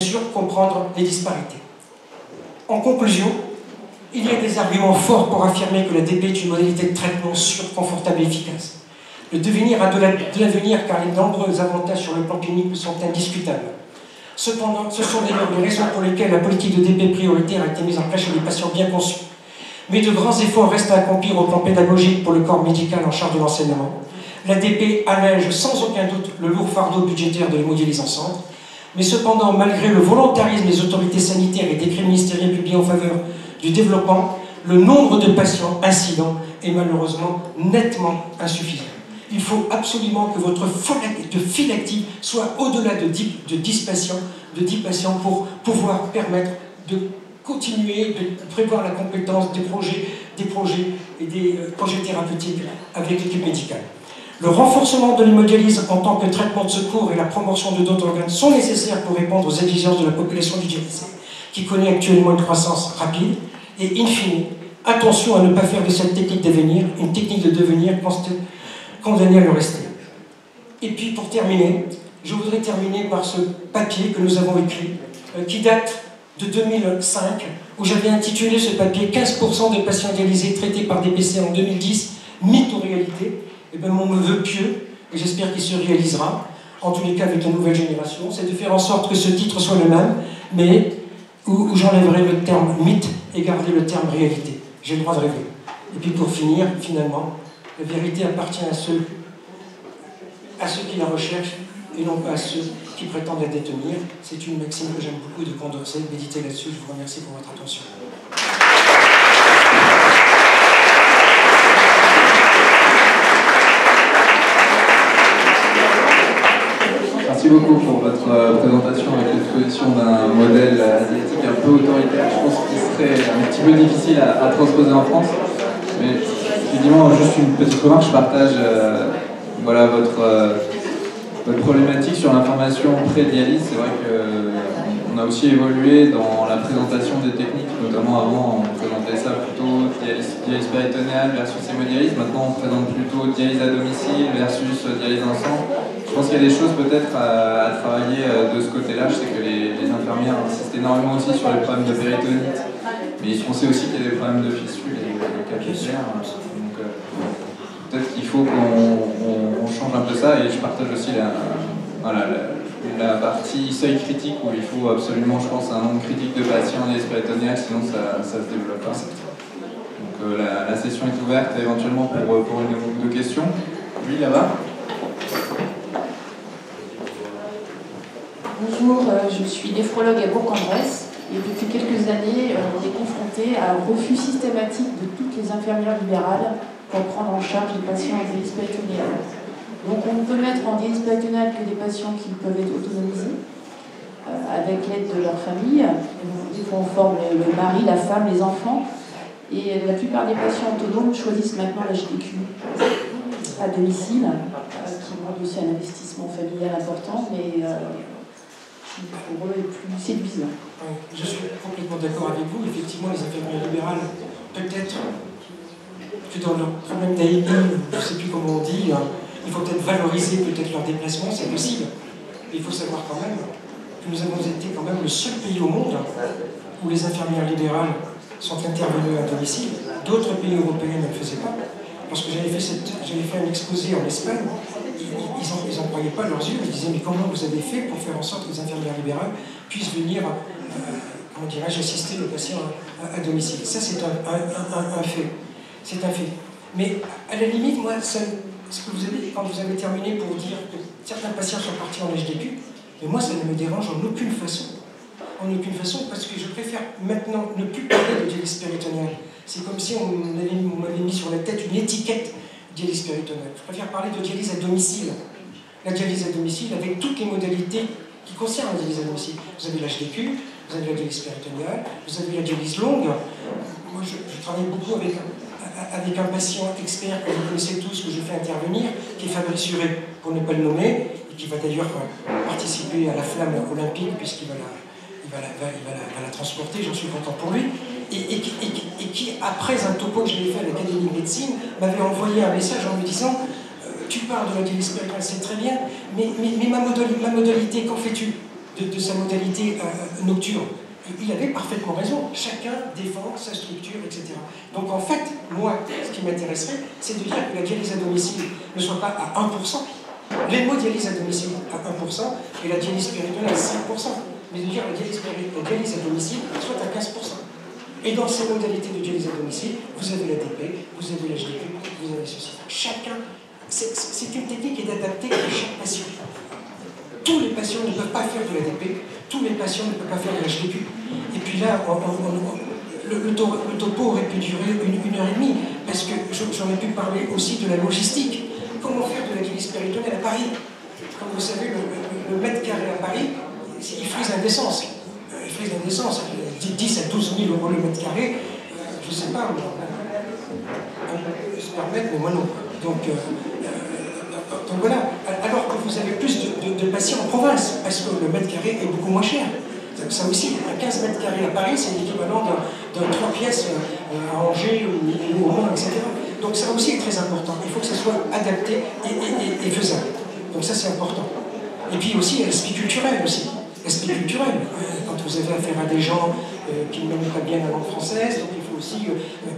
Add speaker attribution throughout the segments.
Speaker 1: sûr comprendre les disparités. En conclusion, il y a des arguments forts pour affirmer que la DP est une modalité de traitement sûre, confortable et efficace. Le devenir a de l'avenir car les nombreux avantages sur le plan clinique sont indiscutables. Cependant, ce sont d'ailleurs les raisons pour lesquelles la politique de DP prioritaire a été mise en place chez les patients bien conçus. Mais de grands efforts restent à accomplir au plan pédagogique pour le corps médical en charge de l'enseignement. La DP allège sans aucun doute le lourd fardeau budgétaire de l'hémodialyse en centre. Mais cependant, malgré le volontarisme des autorités sanitaires et des décrets ministériels publiés en faveur du développement, le nombre de patients incidents est malheureusement nettement insuffisant. Il faut absolument que votre file active soit au-delà de 10 patients pour pouvoir permettre de continuer de prévoir la compétence des projets et des projets thérapeutiques avec l'équipe médicale. Le renforcement de l'hémodialyse en tant que traitement de secours et la promotion de d'autres organes sont nécessaires pour répondre aux exigences de la population dialysée, qui connaît actuellement une croissance rapide. Et in fine, attention à ne pas faire de cette technique d'avenir une technique de devenir condamnée à le rester. Et puis pour terminer, je voudrais terminer par ce papier que nous avons écrit, qui date de 2005, où j'avais intitulé ce papier « 15% des patients dialysés traités par DPC en 2010, mythe ou réalité ». Et bien mon vœu pieux, et j'espère qu'il se réalisera, en tous les cas avec la nouvelle génération, c'est de faire en sorte que ce titre soit le même, mais où j'enlèverai le terme mythe et garder le terme réalité. J'ai le droit de rêver. Et puis pour finir, finalement, la vérité appartient à ceux qui la recherchent et non pas à ceux qui prétendent la détenir. C'est une maxime que j'aime beaucoup de Condorcet. Méditez là-dessus. Je vous remercie pour votre attention.
Speaker 2: Merci beaucoup pour votre présentation avec l'exposition d'un modèle asiatique un peu autoritaire. Je pense qu'il serait un petit peu difficile à transposer en France. Mais évidemment, juste une petite remarque, je partage voilà, votre problématique sur l'information pré-dialyse. C'est vrai qu'on a aussi évolué dans la présentation des techniques, notamment avant on présentait ça plutôt dialyse péritonéale versus hémodialyse. Maintenant on présente plutôt dialyse à domicile versus dialyse en centre. Je pense qu'il y a des choses peut-être à travailler de ce côté-là. Je sais que les infirmières insistent énormément aussi sur les problèmes de péritonite, mais on sait aussi qu'il y a des problèmes de fistule et de capillaire. Donc peut-être qu'il faut qu'on change un peu ça, et je partage aussi la partie seuil critique où il faut absolument, je pense, un nombre critique de patients en dialyse péritonéale, sinon ça se développe pas. Donc la session est ouverte éventuellement pour une ou deux questions. Oui, là-bas.
Speaker 3: Bonjour, je suis néphrologue à Bourg-en-Bresse et depuis quelques années, on est confronté à un refus systématique de toutes les infirmières libérales pour prendre en charge les patients en dialyse péritonéale. Donc on ne peut mettre en dialyse péritonéale que des patients qui peuvent être autonomisés avec l'aide de leur famille. Des fois on forme le mari, la femme, les enfants. Et la plupart des patients autonomes choisissent maintenant la HDQ à domicile, qui demande aussi un investissement familial important, mais pour eux est plus séduisant.
Speaker 1: Je suis complètement d'accord avec vous. Effectivement, les infirmières libérales, peut-être que dans leur problème d'AIB, je ne sais plus comment on dit, il faut peut-être valoriser peut-être leur déplacement, c'est possible. Mais il faut savoir quand même que nous avons été quand même le seul pays au monde où les infirmières libérales sont intervenues à domicile. D'autres pays européens ne le faisaient pas. Lorsque j'avais fait un exposé en Espagne, ils n'en croyaient pas leurs yeux. Ils disaient, mais comment vous avez fait pour faire en sorte que les infirmières libérales puissent venir, comment dirais-je, assister le patient à domicile. Ça, c'est un fait. C'est un fait. Mais à la limite, moi, ce que vous avez dit quand vous avez terminé pour dire que certains patients sont partis en HDQ, mais moi, ça ne me dérange en aucune façon. En aucune façon, parce que je préfère maintenant ne plus parler de dialyse péritonéale. C'est comme si on m'avait mis sur la tête une étiquette dialyse péritonéale. Je préfère parler de dialyse à domicile. La dialyse à domicile avec toutes les modalités qui concernent la dialyse à domicile. Vous avez l'HDQ, vous avez la dialyse péritonéale, vous avez la dialyse longue. Moi, je travaille beaucoup avec un patient expert que vous connaissez tous, que je fais intervenir, qui est Fabrice Huret, pour ne pas le nommer, et qui va d'ailleurs participer à la flamme olympique, puisqu'il va la transporter, j'en suis content pour lui, et qui, après un topo que j'avais fait à l'Académie de médecine, m'avait envoyé un message en me disant tu parles de la dialyse péritonéale, c'est très bien, mais ma modalité, qu'en fais-tu? de sa modalité nocturne. Il avait parfaitement raison. Chacun défend sa structure, etc. Donc en fait, moi, ce qui m'intéresserait, c'est de dire que la dialyse à domicile ne soit pas à 1%, l'hémodialyse à domicile à 1% et la dialyse péritonéale à 5%, mais de dire que la dialyse à domicile soit à 15%. Et dans ces modalités de dialyse à domicile, vous avez l'ADP, vous avez l'HDP, vous avez ceci. Chacun, c'est une technique qui est adaptée à chaque patient. Tous les patients ne peuvent pas faire de l'ADP, tous les patients ne peuvent pas faire de l'HDP. Et puis là, le topo aurait pu durer une heure et demie, parce que j'aurais pu parler aussi de la logistique. Comment faire de la dialyse péritonéale à Paris? Comme vous savez, le mètre carré à Paris, il frise l'indécence. Il frise l'indécence. 10 à 12 000 euros le mètre carré, je ne sais pas, on peut se permettre, mais moi non. Donc voilà. Alors que vous avez plus de patients en province, parce que le mètre carré est beaucoup moins cher. Ça aussi, 15 mètres carrés à Paris, c'est l'équivalent d'un 3 pièces à Angers ou au Mans, etc. Donc ça aussi est très important. Il faut que ça soit adapté et faisable. Donc ça, c'est important. Et puis aussi, il y a l'aspect culturel aussi. L'aspect culturel. Quand vous avez affaire à des gens qui ne mènent pas bien la langue française, donc il faut aussi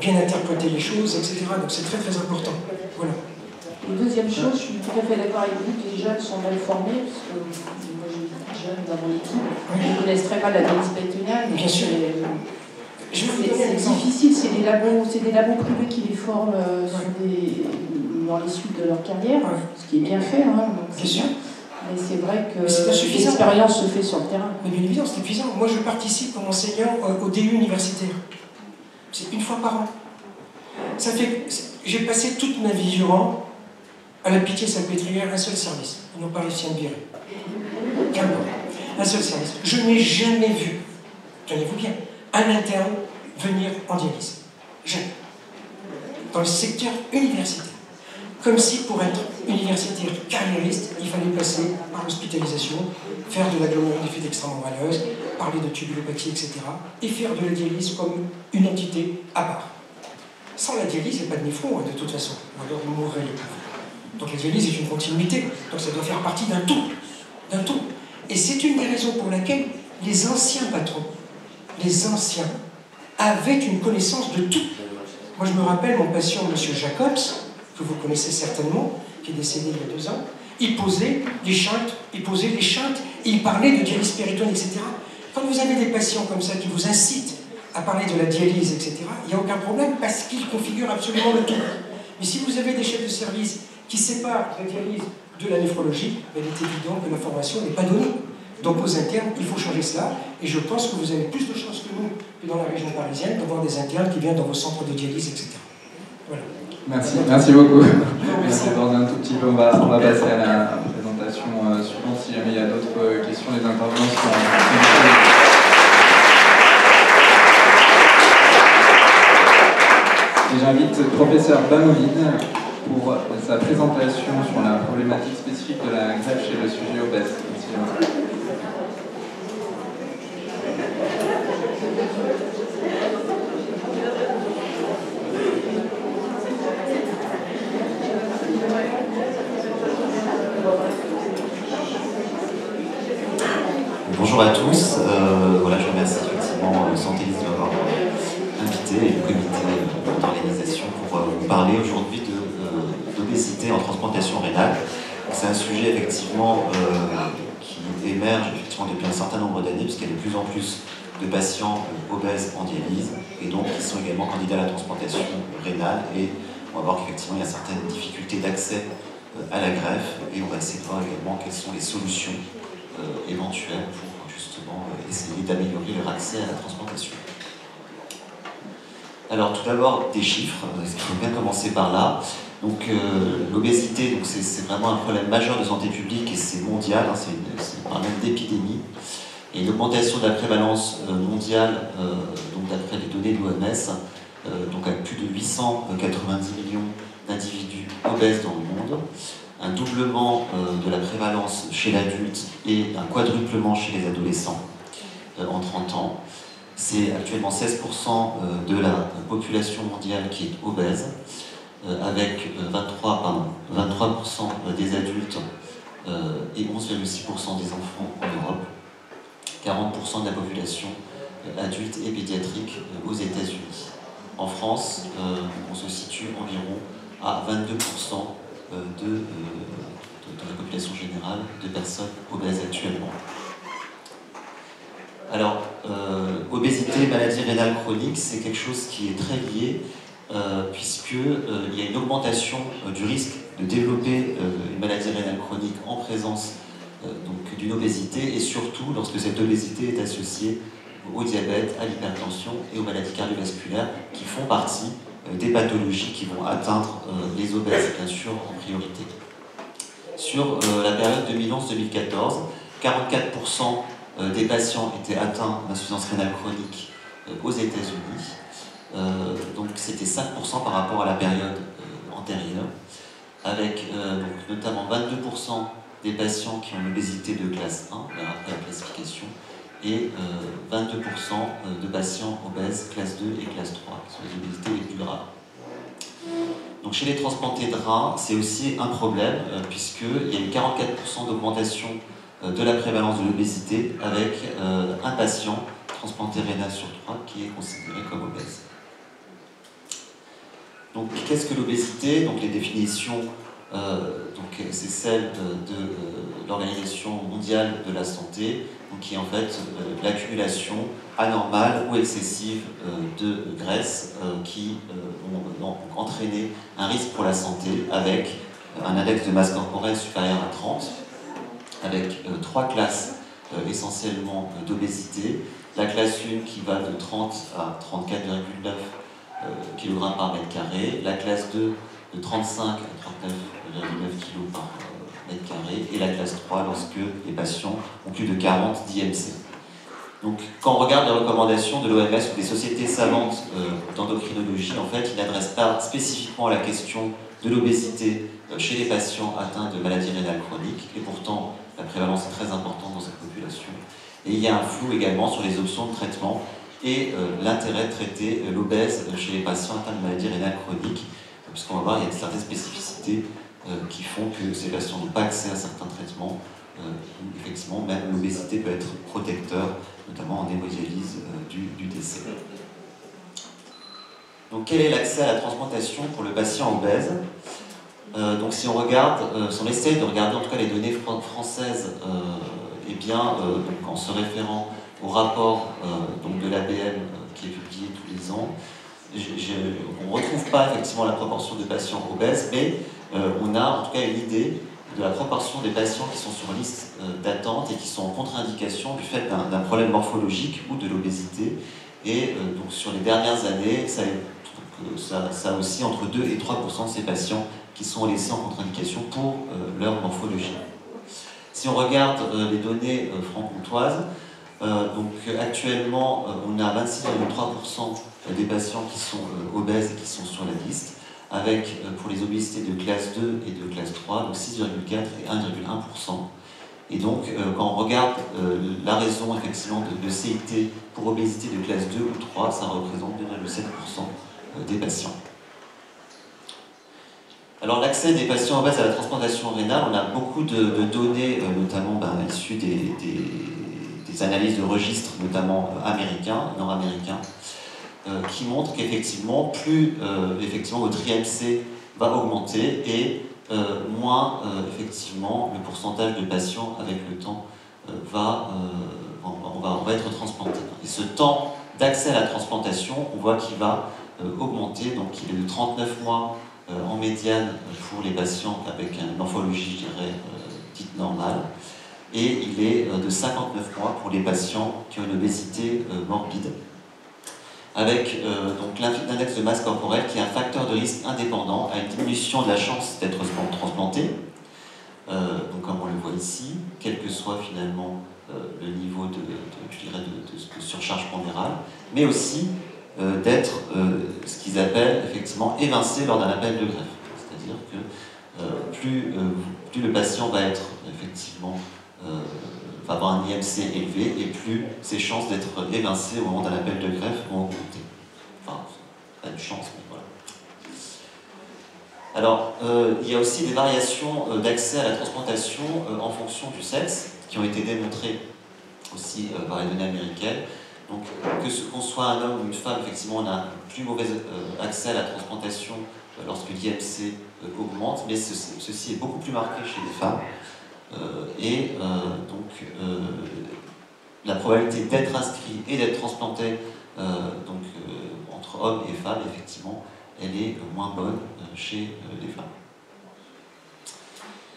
Speaker 1: bien interpréter les choses, etc. Donc c'est très très important. Voilà.
Speaker 3: Et deuxième chose, je suis tout à fait d'accord avec vous que les jeunes sont mal formés, parce que moi j'ai beaucoup de jeunes dans mon équipe, ils connaissent très mal la dialyse péritonéale.
Speaker 1: Bien sûr. Je vais vous donner un
Speaker 3: c'est
Speaker 1: exemple.
Speaker 3: difficile, c'est des labos privés qui les forment dans les suites de leur carrière, ce qui est bien fait, hein, donc c'est bien. Mais c'est vrai que l'expérience se fait sur le terrain.
Speaker 1: Mais bien évidemment, c'est épuisant. Moi, je participe comme enseignant au DU universitaire. C'est une fois par an. J'ai passé toute ma vie durant à la Pitié-Salpêtrière un seul service. Ils n'ont pas réussi à me virer. Qu'importe. Un seul service. Je n'ai jamais vu, tenez-vous bien, un interne venir en dialyse. Jamais. Dans le secteur universitaire. Comme si pour être universitaire carriériste, il fallait passer par l'hospitalisation, faire de la glomérulonéphrie extramoraleuse, parler de tubulopathie, etc. et faire de la dialyse comme une entité à part. Sans la dialyse, il n'y a pas de néphron, de toute façon. Ou alors il mourrait le pauvre. Donc la dialyse est une continuité. Donc ça doit faire partie d'un tout. D'un tout. Et c'est une des raisons pour laquelle les anciens patrons, les anciens, avaient une connaissance de tout. Moi, je me rappelle mon patient, M. Jacobs, que vous connaissez certainement, qui est décédé il y a 2 ans, il posait les shunts, et il parlait de dialyse péritonéale, etc. Quand vous avez des patients comme ça qui vous incitent à parler de la dialyse, etc., il n'y a aucun problème parce qu'ils configurent absolument le tout. Mais si vous avez des chefs de service qui séparent la dialyse de la néphrologie, il est évident que l'information n'est pas donnée. Donc aux internes, il faut changer cela, et je pense que vous avez plus de chances que nous, que dans la région parisienne, d'avoir des internes qui viennent dans vos centres de dialyse, etc. Voilà.
Speaker 2: Merci beaucoup. Merci. Dans un tout petit peu, on va passer à la présentation suivante. Si jamais il y a d'autres questions, les intervenants sont... Et j'invite le professeur Bamovine pour sa présentation sur la problématique spécifique de la greffe chez le sujet obèse.
Speaker 4: Bonjour à tous, voilà, je remercie effectivement Santé Lys de m'avoir invité et le comité d'organisation pour vous parler aujourd'hui d'obésité en transplantation rénale. C'est un sujet effectivement qui émerge effectivement depuis un certain nombre d'années, puisqu'il y a de plus en plus de patients obèses en dialyse et donc qui sont également candidats à la transplantation rénale, et on va voir qu'effectivement il y a certaines difficultés d'accès à la greffe, et on va essayer de voir également quelles sont les solutions éventuelles pour justement essayer d'améliorer leur accès à la transplantation. Alors tout d'abord des chiffres, il faut bien commencer par là. Donc l'obésité, c'est vraiment un problème majeur de santé publique et c'est mondial, hein, c'est un problème d'épidémie. Et l'augmentation de la prévalence mondiale, donc d'après les données de l'OMS, donc avec plus de 890 millions d'individus obèses dans le monde, un doublement de la prévalence chez l'adulte et un quadruplement chez les adolescents en 30 ans. C'est actuellement 16% de la population mondiale qui est obèse, avec 23% des adultes et 11,6% des enfants en Europe. 40% de la population adulte et pédiatrique aux États-Unis. En France, on se situe environ à 22% de la population générale de personnes obèses actuellement. Alors, obésité, maladie rénale chronique, c'est quelque chose qui est très lié, puisqu'il y a une augmentation du risque de développer une maladie rénale chronique en présence d'une obésité, et surtout lorsque cette obésité est associée au diabète, à l'hypertension et aux maladies cardiovasculaires, qui font partie des pathologies qui vont atteindre les obèses, bien sûr, en priorité. Sur la période 2011-2014, 44% des patients étaient atteints d'insuffisance rénale chronique aux États-Unis. Donc c'était 5% par rapport à la période antérieure, avec donc, notamment 22% des patients qui ont une obésité de classe 1, après la classification, et 22% de patients obèses classe 2 et classe 3, qui sont les obésités les plus graves. Donc chez les transplantés de reins, c'est aussi un problème, puisqu'il y a eu 44% d'augmentation de la prévalence de l'obésité, avec un patient transplanté rénal sur 3 qui est considéré comme obèse. Donc qu'est-ce que l'obésité? Donc les définitions, c'est celle de l'Organisation mondiale de la santé, donc qui est en fait l'accumulation anormale ou excessive de graisse qui vont entraîner un risque pour la santé, avec un index de masse corporelle supérieur à 30, avec 3 classes essentiellement d'obésité. La classe 1 qui va de 30 à 34,9 kg par mètre carré, la classe 2 de 35 à 39,9 kg par mètre carré, et la classe 3 lorsque les patients ont plus de 40 d'IMC. Donc quand on regarde les recommandations de l'OMS ou des sociétés savantes d'endocrinologie, en fait, ils n'adressent pas spécifiquement la question de l'obésité chez les patients atteints de maladies rénales chroniques, et pourtant la prévalence est très importante dans cette population. Et il y a un flou également sur les options de traitement et l'intérêt de traiter l'obèse chez les patients atteints de maladies rénales chroniques, puisqu'on va voir, il y a certaines spécificités qui font que ces patients n'ont pas accès à certains traitements, où effectivement même l'obésité peut être protecteur, notamment en hémodialyse du décès. Donc quel est l'accès à la transplantation pour le patient obèse? Donc si on regarde, si on essaye de regarder en tout cas les données françaises, donc en se référant au rapport donc de l'ABM qui est publié tous les ans, on ne retrouve pas effectivement la proportion de patients obèses, mais on a en tout cas une idée de la proportion des patients qui sont sur liste d'attente et qui sont en contre-indication du fait d'un problème morphologique ou de l'obésité. Et donc sur les dernières années, ça aussi entre 2 et 3% de ces patients qui sont laissés en contre-indication pour leur morphologie. Si on regarde les données franc-comtoises, donc actuellement on a 26,3% des patients qui sont obèses et qui sont sur la liste, avec pour les obésités de classe 2 et de classe 3, donc 6,4 et 1,1%. Et donc quand on regarde la raison effectivement de CIT pour obésité de classe 2 ou 3, ça représente 2,7% des patients. Alors l'accès des patients obèses à la transplantation rénale, on a beaucoup de données, notamment issues des analyses de registres, notamment américains, nord-américains, qui montrent qu'effectivement, plus effectivement, votre IMC va augmenter et moins effectivement le pourcentage de patients avec le temps va être transplanté. Et ce temps d'accès à la transplantation, on voit qu'il va augmenter, donc il est de 39 mois en médiane pour les patients avec une morphologie, je dirais, dite normale, et il est de 59 mois pour les patients qui ont une obésité morbide, avec donc l'index de masse corporelle qui est un facteur de risque indépendant à une diminution de la chance d'être transplanté, donc comme on le voit ici, quel que soit finalement le niveau de surcharge pondérale, mais aussi d'être ce qu'ils appellent effectivement évincé lors d'un appel de greffe. C'est-à-dire que plus le patient va être effectivement va avoir un IMC élevé, et plus ses chances d'être évincé au moment d'un appel de greffe vont augmenter. Enfin, pas de chance, mais voilà. Alors, il y a aussi des variations d'accès à la transplantation en fonction du sexe, qui ont été démontrées aussi par les données américaines. Donc, qu'on soit un homme ou une femme, effectivement, on a un plus mauvais accès à la transplantation lorsque l'IMC augmente, mais ceci est beaucoup plus marqué chez les femmes. La probabilité d'être inscrit et d'être transplanté entre hommes et femmes, effectivement, elle est moins bonne chez les femmes.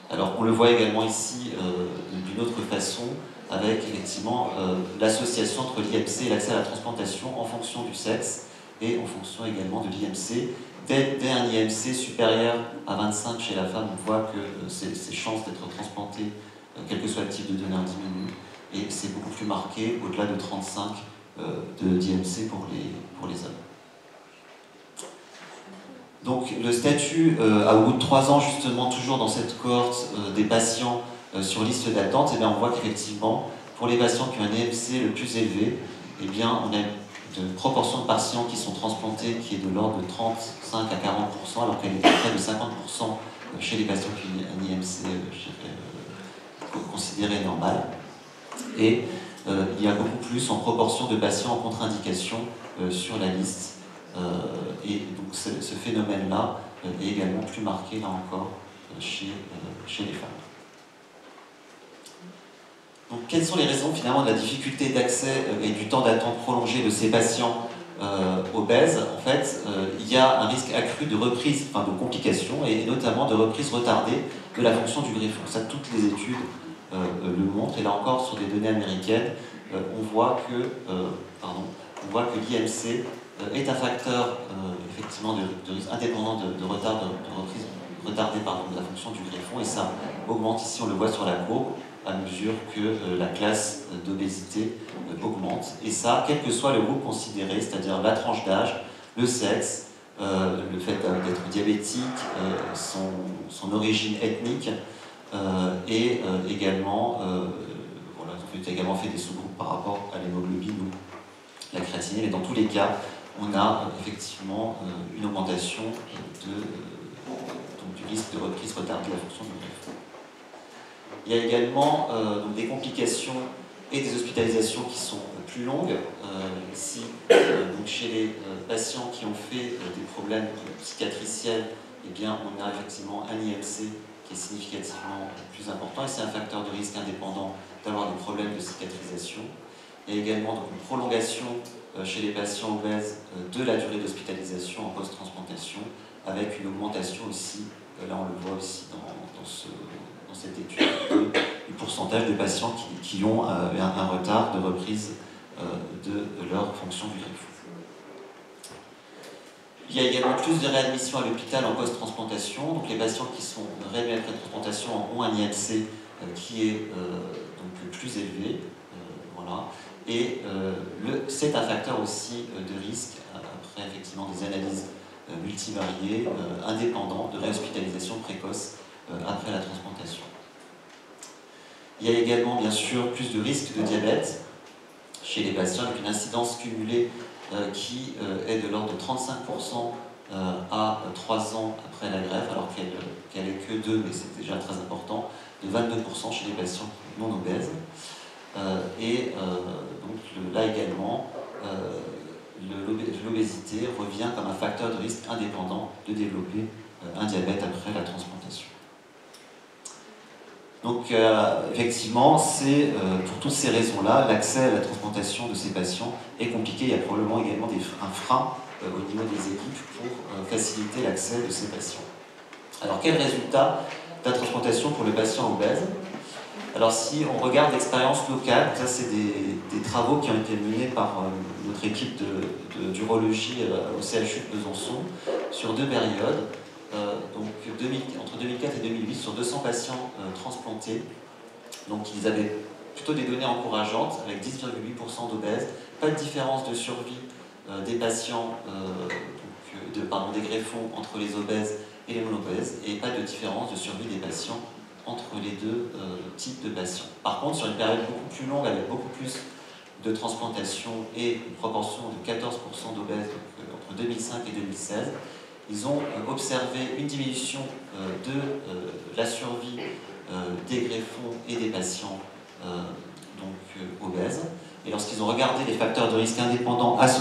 Speaker 4: Alors, on le voit également ici d'une autre façon, avec effectivement l'association entre l'IMC et l'accès à la transplantation en fonction du sexe et en fonction également de l'IMC. Dès un IMC supérieur à 25 chez la femme, on voit que ses chances d'être transplantées, quel que soit le type de donneur, diminuent. Et c'est beaucoup plus marqué au-delà de 35 d'IMC pour les hommes. Donc le statut, au bout de 3 ans, justement, toujours dans cette cohorte des patients sur liste d'attente, on voit qu'effectivement, pour les patients qui ont un IMC le plus élevé, eh bien, on a une proportion de patients qui sont transplantés qui est de l'ordre de 35 à 40%, alors qu'elle est à près de 50% chez les patients qui ont un IMC considéré normal. Et il y a beaucoup plus en proportion de patients en contre-indication sur la liste. Et donc ce phénomène-là est également plus marqué, là encore, chez les femmes. Donc, quelles sont les raisons finalement de la difficulté d'accès et du temps d'attente prolongé de ces patients obèses? En fait, il y a un risque accru de reprise, de complications, et notamment de reprise retardée de la fonction du greffon. Ça, toutes les études le montrent, et là encore, sur des données américaines, on voit que l'IMC est un facteur effectivement de risque indépendant de retard de reprise retardée de la fonction du greffon, et ça augmente ici, on le voit sur la courbe, à mesure que la classe d'obésité augmente. Et ça, quel que soit le groupe considéré, c'est-à-dire la tranche d'âge, le sexe, le fait d'être diabétique, son origine ethnique, et également, voilà, on a également fait des sous-groupes par rapport à l'hémoglobine ou la créatinine, mais dans tous les cas, on a effectivement une augmentation du risque de reprise retardée de la fonction du greffon. Il y a également des complications et des hospitalisations qui sont plus longues. Ici, donc chez les patients qui ont fait des problèmes cicatriciels, eh bien, on a effectivement un IMC qui est significativement plus important, et c'est un facteur de risque indépendant d'avoir des problèmes de cicatrisation. Il y a également donc, une prolongation chez les patients obèses de la durée d'hospitalisation en post-transplantation, avec une augmentation aussi, là on le voit aussi dans cette étude, du pourcentage de patients qui ont un retard de reprise de leur fonction du greffon. Il y a également plus de réadmissions à l'hôpital en post-transplantation. Donc les patients qui sont réadmis après transplantation ont un IMC qui est donc plus élevé. Voilà. Et c'est un facteur aussi de risque, après effectivement des analyses multivariées, indépendants, de réhospitalisation précoce après la transplantation. Il y a également bien sûr plus de risque de diabète chez les patients avec une incidence cumulée qui est de l'ordre de 35% à 3 ans après la greffe, alors qu'elle est que 2, mais c'est déjà très important, de 22% chez les patients non obèses. Donc là également, l'obésité revient comme un facteur de risque indépendant de développer un diabète après la transplantation. Donc effectivement, c'est pour toutes ces raisons-là, l'accès à la transplantation de ces patients est compliqué. Il y a probablement également un frein au niveau des équipes pour faciliter l'accès de ces patients. Alors quel résultat de la transplantation pour le patient obèse? Alors si on regarde l'expérience locale, ça c'est des travaux qui ont été menés par notre équipe d'urologie au CHU de Besançon sur 2 périodes. Entre 2004 et 2008, sur 200 patients transplantés. Donc ils avaient plutôt des données encourageantes, avec 10,8% d'obèses, pas de différence de survie des patients, des greffons entre les obèses et les non-obèses, et pas de différence de survie des patients entre les deux types de patients. Par contre, sur une période beaucoup plus longue, avec beaucoup plus de transplantation et une proportion de 14% d'obèses entre 2005 et 2016, ils ont observé une diminution de la survie des greffons et des patients obèses. Et lorsqu'ils ont regardé les facteurs de risque indépendants associés